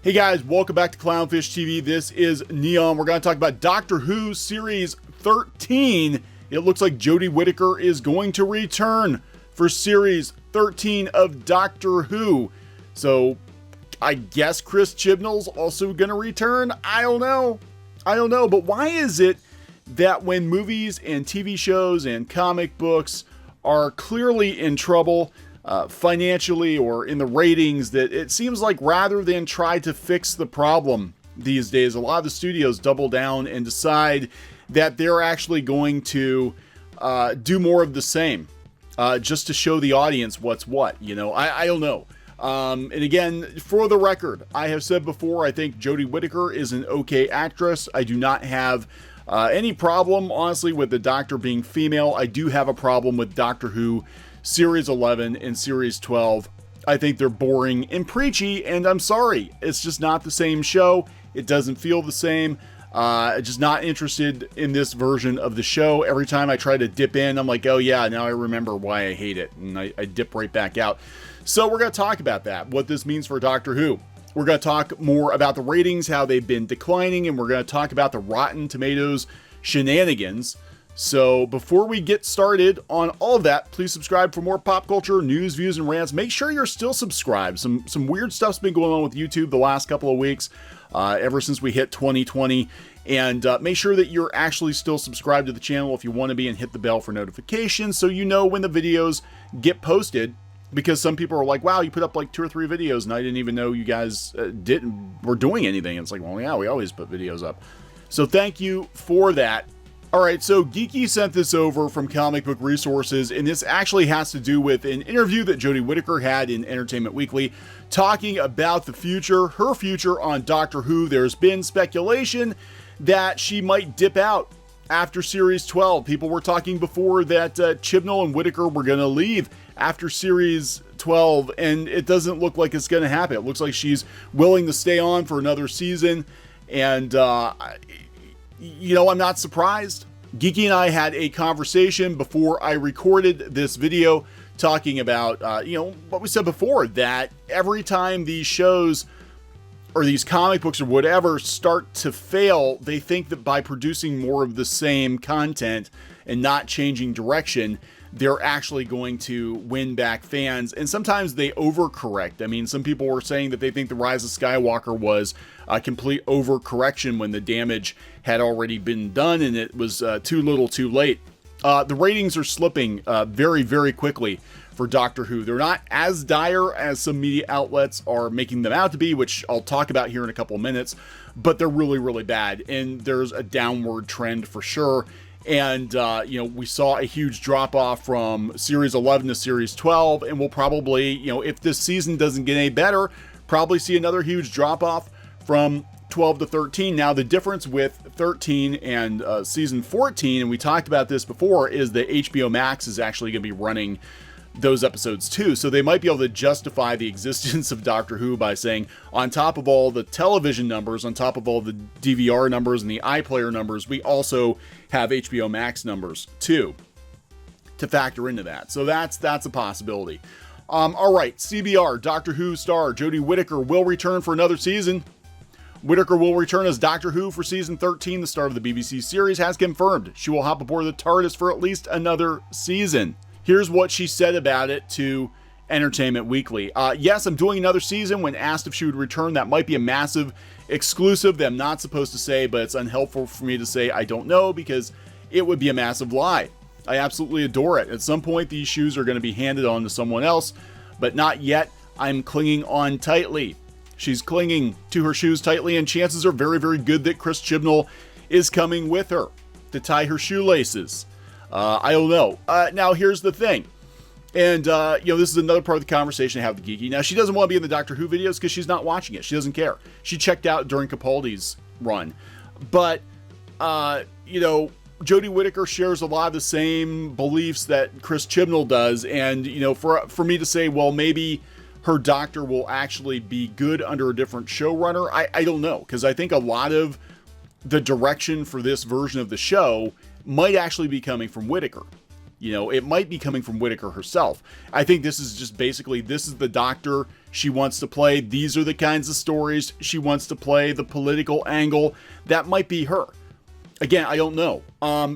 Hey guys, welcome back to CLOWNFISH TV. This is Kneon. We're going to talk about Doctor Who Series 13. It looks like Jodie Whittaker is going to return for Series 13 of Doctor Who. So, I guess Chris Chibnall's also going to return? I don't know, but why is it that when movies and TV shows and comic books are clearly in trouble, financially or in the ratings, that it seems like rather than try to fix the problem these days, a lot of the studios double down and decide that they're actually going to do more of the same, just to show the audience what's what, you know? I don't know. And again, for the record, I have said before, I think Jodie Whittaker is an okay actress. I do not have any problem, honestly, with the Doctor being female. I do have a problem with Doctor Who Series 11 and Series 12. I think they're boring and preachy, and I'm sorry. It's just not the same show. It doesn't feel the same. Just not interested in this version of the show. Every time I try to dip in, I'm like, oh yeah, now I remember why I hate it. And I dip right back out. So we're going to talk about that, what this means for Doctor Who. We're going to talk more about the ratings, how they've been declining, and we're going to talk about the Rotten Tomatoes shenanigans. So before we get started on all of that, please subscribe for more pop culture, news, views, and rants. Make sure you're still subscribed. Some weird stuff's been going on with YouTube the last couple of weeks, ever since we hit 2020. And make sure that you're actually still subscribed to the channel if you want to be, and hit the bell for notifications so you know when the videos get posted. Because some people are like, wow, you put up like 2 or 3 videos and I didn't even know you guys were doing anything. And it's like, well, yeah, we always put videos up. So thank you for that. All right, so Geeky sent this over from Comic Book Resources, and this actually has to do with an interview that Jodie Whittaker had in Entertainment Weekly talking about the future, her future on Doctor Who. There's been speculation that she might dip out after Series 12. People were talking before that Chibnall and Whittaker were going to leave after Series 12, and it doesn't look like it's going to happen. It looks like she's willing to stay on for another season, and you know, I'm not surprised. Geeky and I had a conversation before I recorded this video talking about, you know, what we said before, that every time these shows or these comic books or whatever start to fail, they think that by producing more of the same content and not changing direction, they're actually going to win back fans. And sometimes they overcorrect. I mean, some people were saying that they think The Rise of Skywalker was a complete overcorrection when the damage had already been done and it was too little too late. The ratings are slipping very, very quickly for Doctor Who. They're not as dire as some media outlets are making them out to be, which I'll talk about here in a couple of minutes, but they're really, really bad. And there's a downward trend for sure. And, you know, we saw a huge drop off from Series 11 to Series 12, and we'll probably, you know, if this season doesn't get any better, probably see another huge drop off from 12 to 13. Now, the difference with 13 and season 14, and we talked about this before, is that HBO Max is actually going to be running those episodes too. So they might be able to justify the existence of Doctor Who by saying, on top of all the television numbers, on top of all the DVR numbers and the iPlayer numbers, we also have HBO Max numbers too to factor into that. So that's a possibility. All right, CBR, Doctor Who star Jodie Whittaker will return for another season. Whittaker will return as Doctor Who for season 13. The start of the BBC series has confirmed she will hop aboard the TARDIS for at least another season. Here's what she said about it to Entertainment Weekly. Yes, I'm doing another season. When asked if she would return, that might be a massive exclusive that I'm not supposed to say, but it's unhelpful for me to say I don't know because it would be a massive lie. I absolutely adore it. At some point, these shoes are going to be handed on to someone else, but not yet. I'm clinging on tightly. She's clinging to her shoes tightly, and chances are very, very good that Chris Chibnall is coming with her to tie her shoelaces. I don't know. Now, here's the thing. And, you know, this is another part of the conversation I have with Geeky. Now, she doesn't want to be in the Doctor Who videos because she's not watching it. She doesn't care. She checked out during Capaldi's run. But, you know, Jodie Whittaker shares a lot of the same beliefs that Chris Chibnall does. And, you know, for me to say, well, maybe her Doctor will actually be good under a different showrunner, I don't know. Because I think a lot of the direction for this version of the show might actually be coming from Whittaker. You know, it might be coming from Whittaker herself. I think this is just basically, this is the Doctor she wants to play. These are the kinds of stories she wants to play, the political angle. That might be her. Again, I don't know.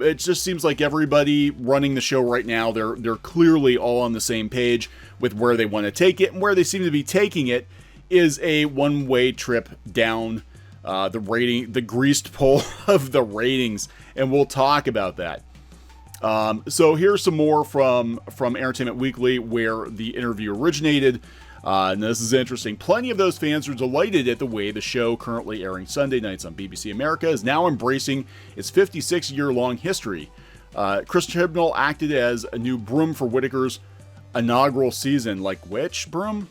It just seems like everybody running the show right now, they're clearly all on the same page with where they want to take it, and where they seem to be taking it is a one-way trip down the greased pole of the ratings, and we'll talk about that. So here's some more from Entertainment Weekly, where the interview originated. And this is interesting. Plenty of those fans are delighted at the way the show, currently airing Sunday nights on BBC America, is now embracing its 56-year-long history. Chris Chibnall acted as a new broom for Whittaker's inaugural season. Like which broom?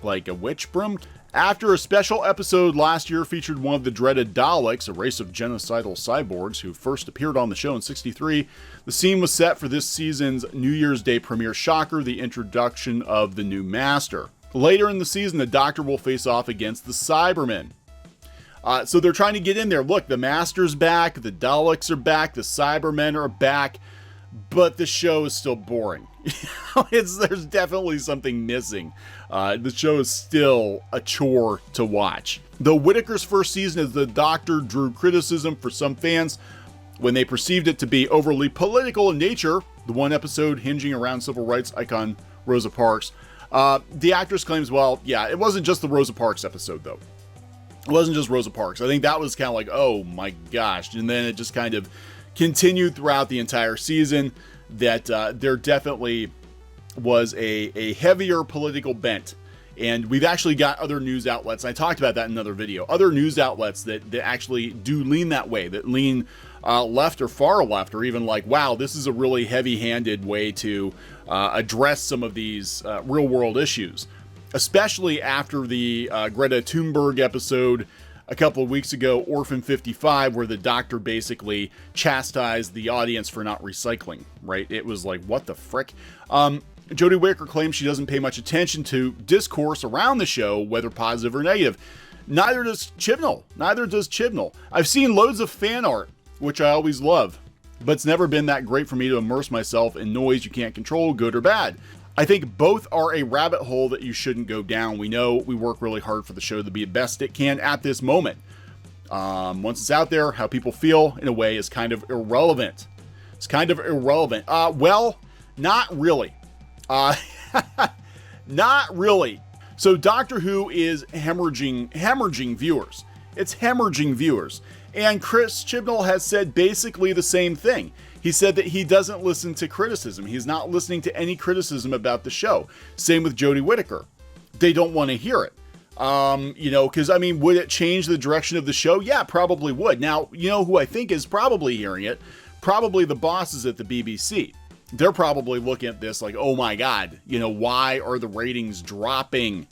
Like a witch broom? After a special episode last year featured one of the dreaded Daleks, a race of genocidal cyborgs who first appeared on the show in '63, the scene was set for this season's New Year's Day premiere shocker, the introduction of the new Master. Later in the season, the Doctor will face off against the Cybermen. So they're trying to get in there. Look, the Master's back, the Daleks are back, the Cybermen are back, but the show is still boring. There's definitely something missing. The show is still a chore to watch. Though Whittaker's first season as the Doctor drew criticism for some fans when they perceived it to be overly political in nature, the one episode hinging around civil rights icon Rosa Parks, the actress claims, well, yeah, it wasn't just the Rosa Parks episode, though. It wasn't just Rosa Parks. I think that was kind of like, oh my gosh. And then it just kind of continued throughout the entire season that there definitely was a heavier political bent. And we've actually got other news outlets. I talked about that in another video. Other news outlets that actually do lean that way, that lean left or far left, or even like, wow, this is a really heavy-handed way to address some of these real-world issues. Especially after the Greta Thunberg episode a couple of weeks ago, Orphan 55, where the Doctor basically chastised the audience for not recycling, right? It was like, what the frick? Jodie Whittaker claims she doesn't pay much attention to discourse around the show, whether positive or negative. Neither does Chibnall. I've seen loads of fan art, which I always love, but it's never been that great for me to immerse myself in noise you can't control, good or bad. I think both are a rabbit hole that you shouldn't go down. We know we work really hard for the show to be the best it can at this moment. Once it's out there, how people feel, in a way, is kind of irrelevant. Well, not really. Not really. So Doctor Who is hemorrhaging viewers. It's hemorrhaging viewers. And Chris Chibnall has said basically the same thing. He said that he doesn't listen to criticism. He's not listening to any criticism about the show. Same with Jodie Whittaker. They don't want to hear it. Because, I mean, would it change the direction of the show? Yeah, probably would. Now, you know who I think is probably hearing it? Probably the bosses at the BBC. They're probably looking at this like, oh my God, why are the ratings dropping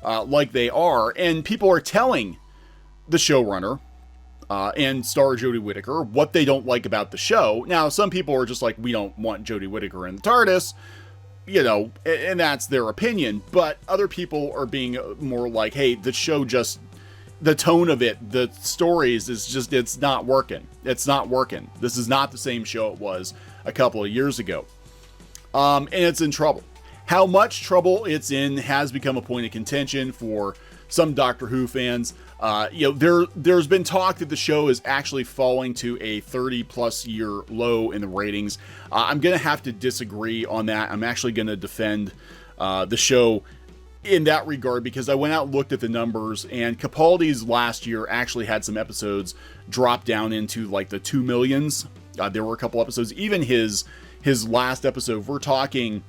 like they are? And people are telling the showrunner and star Jodie Whittaker what they don't like about the show. Now, some people are just like, we don't want Jodie Whittaker in the TARDIS, and that's their opinion. But other people are being more like, hey, the show just, the tone of it, the stories is just, it's not working. It's not working. This is not the same show it was a couple of years ago. And it's in trouble. How much trouble it's in has become a point of contention for some Doctor Who fans. There's been talk that the show is actually falling to a 30-plus year low in the ratings. I'm going to have to disagree on that. I'm actually going to defend the show in that regard, because I went out and looked at the numbers, and Capaldi's last year actually had some episodes drop down into like the 2 millions. There were a couple episodes, even his last episode, if we're talking,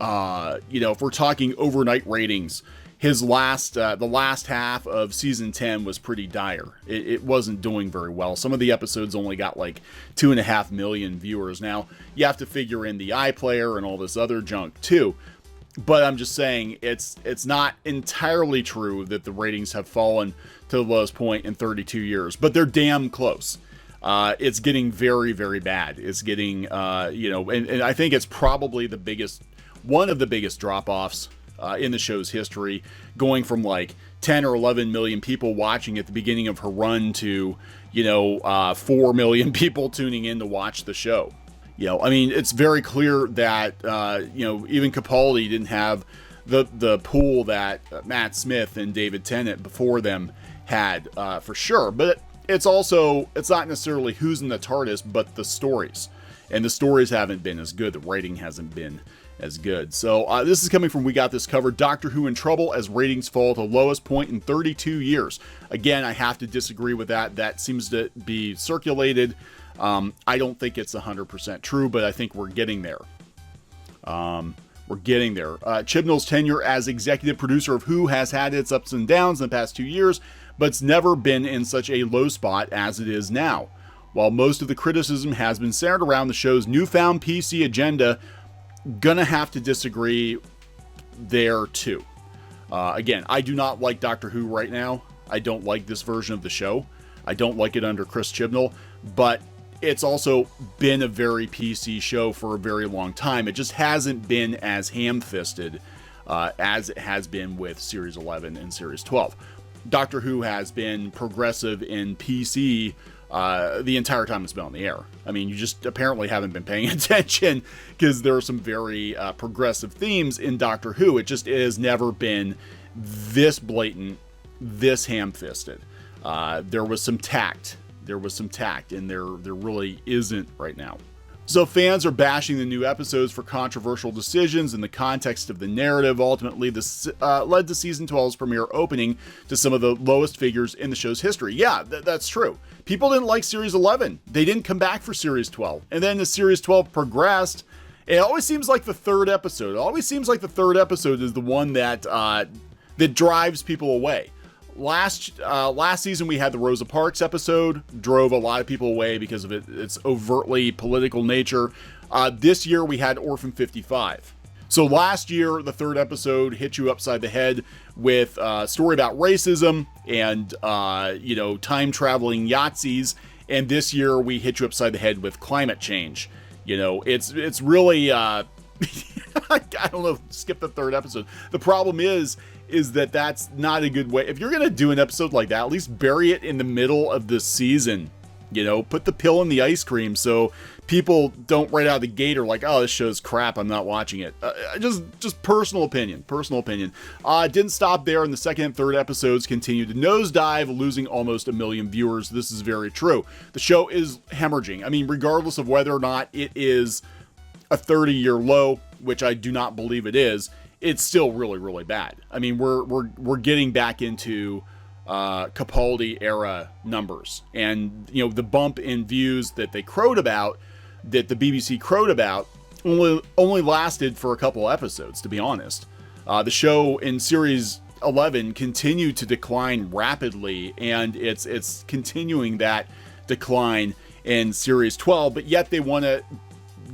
if we're talking overnight ratings, his the last half of season 10 was pretty dire. It wasn't doing very well. Some of the episodes only got like 2.5 million viewers. Now, you have to figure in the iPlayer and all this other junk too. But I'm just saying, it's not entirely true that the ratings have fallen to the lowest point in 32 years, but they're damn close. It's getting very, very bad. It's getting, and I think it's probably one of the biggest drop-offs in the show's history, going from like 10 or 11 million people watching at the beginning of her run to, 4 million people tuning in to watch the show. It's very clear that, even Capaldi didn't have the pool that Matt Smith and David Tennant before them had, for sure. But it's not necessarily who's in the TARDIS, but the stories. And the stories haven't been as good. The writing hasn't been as good. So this is coming from We Got This Covered. Doctor Who in trouble as ratings fall to lowest point in 32 years. Again, I have to disagree with that. That seems to be circulated. I don't think it's 100% true, but I think we're getting there. We're getting there. Chibnall's tenure as executive producer of Who has had its ups and downs in the past 2 years, but it's never been in such a low spot as it is now. While most of the criticism has been centered around the show's newfound PC agenda, gonna have to disagree there too. Again, I do not like Doctor Who right now. I don't like this version of the show. I don't like it under Chris Chibnall, but it's also been a very PC show for a very long time. It just hasn't been as ham-fisted as it has been with Series 11 and Series 12. Doctor Who has been progressive in PC the entire time it's been on the air. I mean, you just apparently haven't been paying attention, because there are some very progressive themes in Doctor Who. It just has never been this blatant, this ham-fisted. There was some tact. And there really isn't right now. So fans are bashing the new episodes for controversial decisions in the context of the narrative. Ultimately, this led to Season 12's premiere opening to some of the lowest figures in the show's history. Yeah, that's true. People didn't like Series 11. They didn't come back for Series 12. And then as Series 12 progressed, it always seems like the third episode. It always seems like the third episode is the one that that drives people away. Last season we had the Rosa Parks episode, drove a lot of people away because of its overtly political nature. This year we had Orphan 55. So last year the third episode hit you upside the head with a story about racism and time traveling Yahtzees, and this year we hit you upside the head with climate change. It's really I don't know, skip the third episode. The problem is that that's not a good way. If you're going to do an episode like that, at least bury it in the middle of the season. Put the pill in the ice cream so people don't right out of the gate are like, oh, this show's crap, I'm not watching it. Just personal opinion. Didn't stop there, and the second and third episodes continued to nosedive, losing almost 1 million viewers. This is very true. The show is hemorrhaging. I mean, regardless of whether or not it is a 30-year low, which I do not believe it is, it's still really, really bad. I mean, we're getting back into Capaldi era numbers, and the bump in views that they crowed about, that the BBC crowed about, only lasted for a couple episodes, to be honest. The show in Series 11 continued to decline rapidly, and it's continuing that decline in Series 12, but yet they want to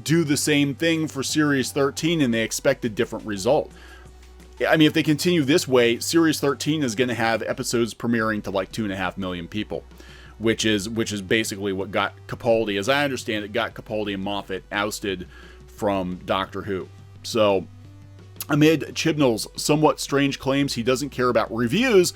do the same thing for Series 13, and they expect a different result. I mean, if they continue this way, Series 13 is going to have episodes premiering to like 2.5 million people, which is basically what got Capaldi, as I understand it, got Capaldi and Moffat ousted from Doctor Who. So, amid Chibnall's somewhat strange claims he doesn't care about reviews,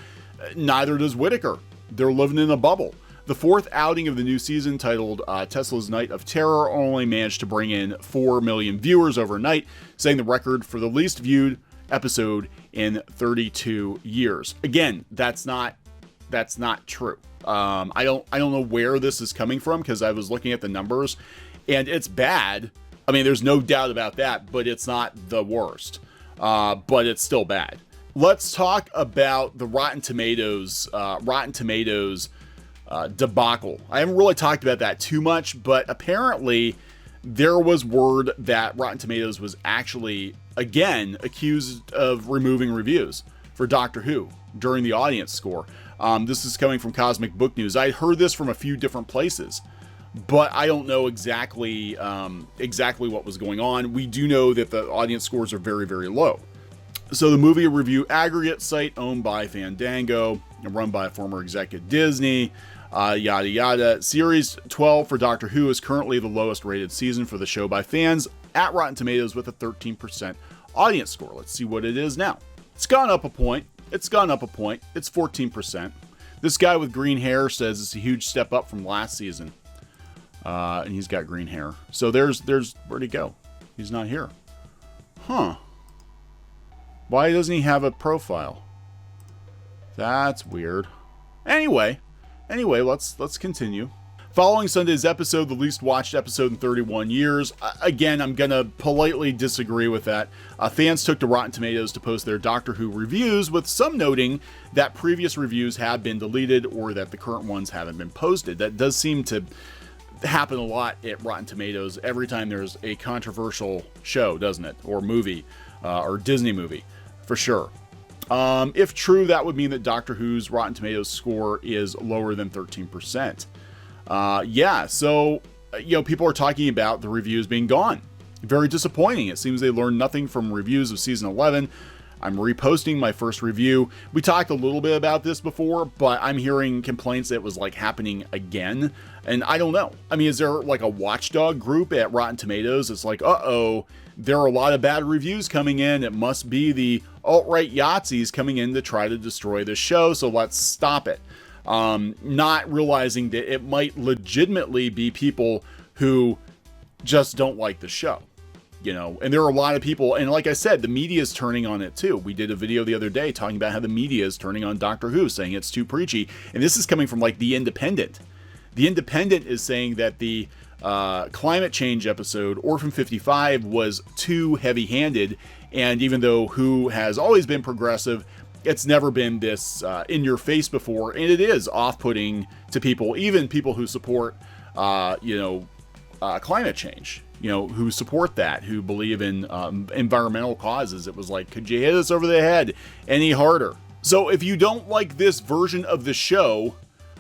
neither does Whittaker. They're living in a bubble. The fourth outing of the new season, titled Tesla's Night of Terror, only managed to bring in 4 million viewers overnight, setting the record for the least viewed episode in 32 years. Again, that's not true. I don't know where this is coming from, because I was looking at the numbers, and it's bad. I mean, there's no doubt about that, but it's not the worst. But it's still bad. Let's talk about the Rotten Tomatoes debacle. I haven't really talked about that too much, but apparently there was word that Rotten Tomatoes was actually, again, accused of removing reviews for Doctor Who during the audience score. This is coming from Cosmic Book News. I heard this from a few different places, but I don't know exactly what was going on. We do know that the audience scores are very, very low. So the movie review aggregate site, owned by Fandango and run by a former exec at Disney, yada yada. Series 12 for Doctor Who is currently the lowest rated season for the show by fans at Rotten Tomatoes, with a 13% audience score. Let's see what it is now. It's gone up a point. It's 14%. This guy with green hair says it's a huge step up from last season. And he's got green hair. So there's where'd he go? He's not here. Huh. Why doesn't he have a profile? That's weird. Anyway, let's continue. Following Sunday's episode, the least watched episode in 31 years. Again, I'm going to politely disagree with that. Fans took to Rotten Tomatoes to post their Doctor Who reviews, with some noting that previous reviews have been deleted or that the current ones haven't been posted. That does seem to happen a lot at Rotten Tomatoes every time there's a controversial show, doesn't it? Or movie, or Disney movie, for sure. If true, that would mean that Doctor Who's Rotten Tomatoes score is lower than 13%. Yeah, so, people are talking about the reviews being gone. Very disappointing. It seems they learned nothing from reviews of season 11. I'm reposting my first review. We talked a little bit about this before, but I'm hearing complaints that it was like happening again. And I don't know. I mean, is there like a watchdog group at Rotten Tomatoes? It's like, uh-oh, there are a lot of bad reviews coming in. It must be the alt-right Yahtzees coming in to try to destroy the show, so let's stop it. Not realizing that it might legitimately be people who just don't like the show, and there are a lot of people, and like I said, the media is turning on it too. We did a video the other day talking about how the media is turning on Doctor Who, saying it's too preachy, and this is coming from like The Independent. The Independent is saying that the climate change episode, Orphan 55, was too heavy-handed, and even though Who has always been progressive, it's never been this in your face before, and it is off-putting to people, even people who support, climate change, who support that, who believe in environmental causes. It was like, could you hit us over the head any harder? So if you don't like this version of the show,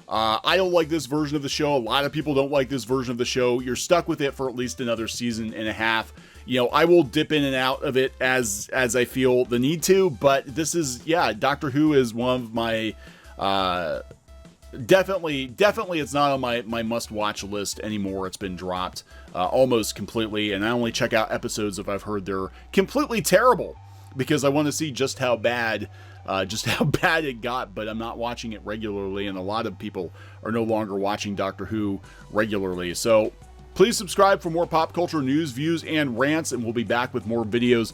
I don't like this version of the show. A lot of people don't like this version of the show. You're stuck with it for at least another season and a half. I will dip in and out of it as I feel the need to, but this is, Doctor Who is one of my, definitely it's not on my must-watch list anymore. It's been dropped almost completely, and I only check out episodes if I've heard they're completely terrible, because I want to see just how bad it got, but I'm not watching it regularly, and a lot of people are no longer watching Doctor Who regularly. So please subscribe for more pop culture news, views, and rants, and we'll be back with more videos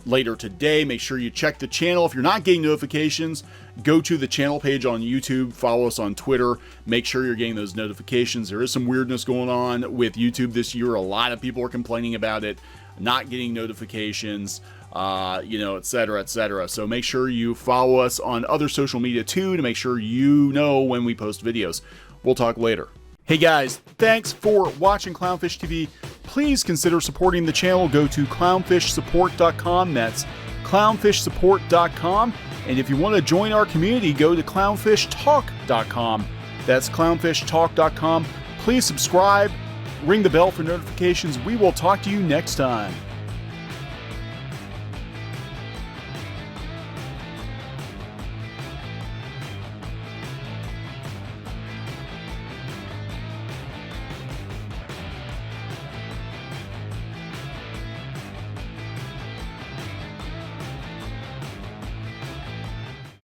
later today. Make sure you check the channel. If you're not getting notifications, go to the channel page on YouTube, follow us on Twitter, make sure you're getting those notifications. There is some weirdness going on with YouTube this year. A lot of people are complaining about it, not getting notifications, etc., etc. So make sure you follow us on other social media too, to make sure you know when we post videos. We'll talk later. Hey guys, thanks for watching Clownfish TV. Please consider supporting the channel. Go to clownfishsupport.com. That's clownfishsupport.com. And if you want to join our community, go to clownfishtalk.com. That's clownfishtalk.com. Please subscribe, ring the bell for notifications. We will talk to you next time.